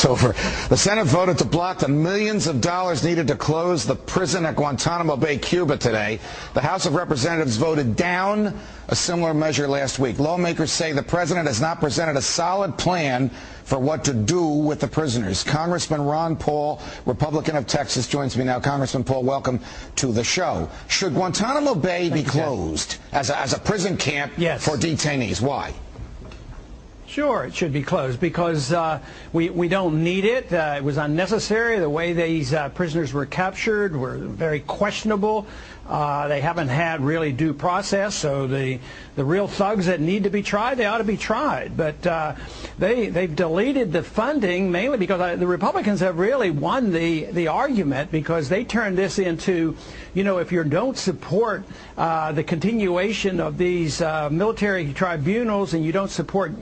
over. The Senate voted to block the millions of dollars needed to close the prison at Guantanamo Bay, Cuba today. The House of Representatives voted down a similar measure last week. Lawmakers say the president has not presented a solid plan for what to do with the prisoners. Congressman Ron Paul, Republican of Texas, joins me now. Congressman Paul, welcome to the show. Should Guantanamo Bay be closed as a prison camp for detainees? Why? Sure, it should be closed because we don't need it. It was unnecessary. The way these prisoners were captured were very questionable. They haven't had really due process, so the real thugs that need to be tried, they ought to be tried. But they've deleted the funding mainly because the Republicans have really won the argument, because they turned this into, you know, if you don't support the continuation of these military tribunals and you don't support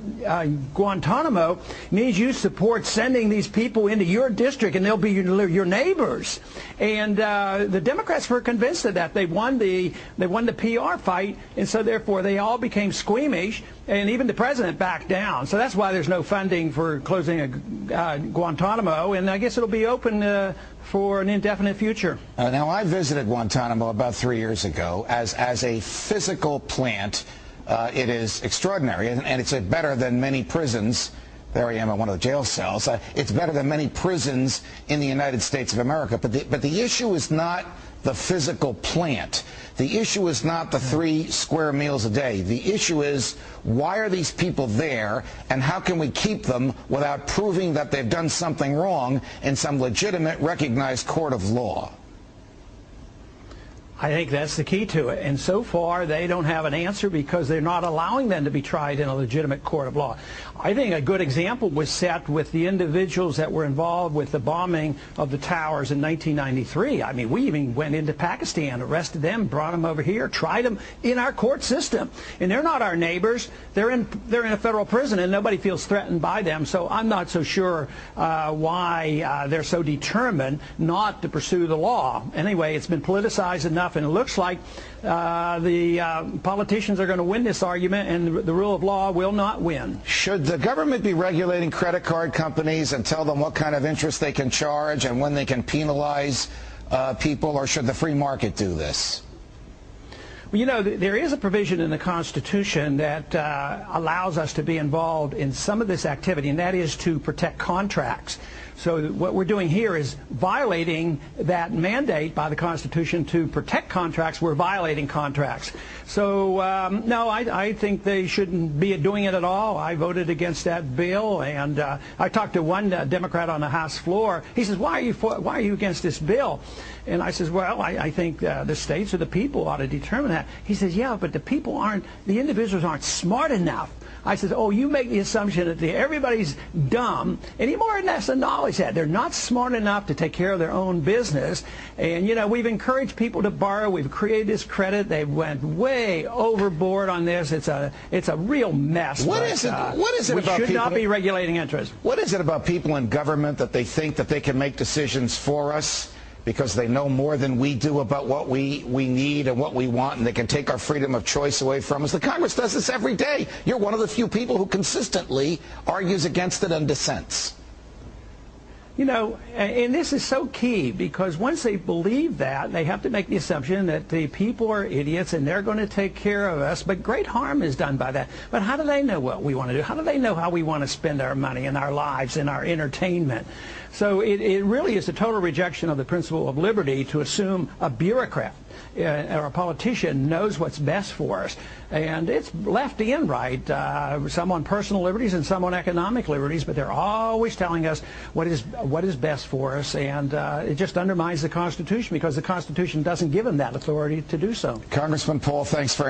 Guantanamo, it means you support sending these people into your district and they'll be your neighbors. And the Democrats were convinced of that. They won the PR fight, and so therefore they all became squeamish, and even the president backed down. So that's why there's no funding for closing Guantanamo, and I guess it'll be open for an indefinite future. Now, I visited Guantanamo about 3 years ago. As a physical plant, it is extraordinary, and it's better than many prisons. There I am in one of the jail cells. It's better than many prisons in the United States of America. But the issue is not the physical plant. The issue is not the 3 square meals a day. The issue is, why are these people there, and how can we keep them without proving that they've done something wrong in some legitimate, recognized court of law? I think that's the key to it. And so far, they don't have an answer because they're not allowing them to be tried in a legitimate court of law. I think a good example was set with the individuals that were involved with the bombing of the towers in 1993. I mean, we even went into Pakistan, arrested them, brought them over here, tried them in our court system. And they're not our neighbors. They're in a federal prison, and nobody feels threatened by them. So I'm not so sure why they're so determined not to pursue the law. Anyway, it's been politicized enough, and it looks like the politicians are going to win this argument, and the rule of law will not win. Should the government be regulating credit card companies and tell them what kind of interest they can charge and when they can penalize people, or should the free market do this? Well, you know, there is a provision in the Constitution that allows us to be involved in some of this activity, and that is to protect contracts. So what we're doing here is violating that mandate by the Constitution to protect contracts. We're violating contracts. So, no, I think they shouldn't be doing it at all. I voted against that bill, and I talked to one Democrat on the House floor. He says, why are you against this bill? And I says, well, I think the states or the people ought to determine that. He says, yeah, but the individuals aren't smart enough. I said, oh, you make the assumption that everybody's dumb anymore, and that's the knowledge that they're not smart enough to take care of their own business. And, you know, we've encouraged people to borrow. We've created this credit. They went way overboard on this. It's a real mess. What is it about people? We should not be regulating interest. What is it about people in government that they think that they can make decisions for us because they know more than we do about what we need and what we want, and they can take our freedom of choice away from us? The Congress does this every day. You're one of the few people who consistently argues against it and dissents. You know, and this is so key, because once they believe that, they have to make the assumption that the people are idiots and they're going to take care of us, but great harm is done by that. But how do they know what we want to do? How do they know how we want to spend our money and our lives and our entertainment? So it really is a total rejection of the principle of liberty to assume a bureaucrat or a politician knows what's best for us. And it's left and right, some on personal liberties and some on economic liberties, but they're always telling us what is best for us, and it just undermines the Constitution, because the Constitution doesn't give them that authority to do so. Congressman Paul, thanks very much.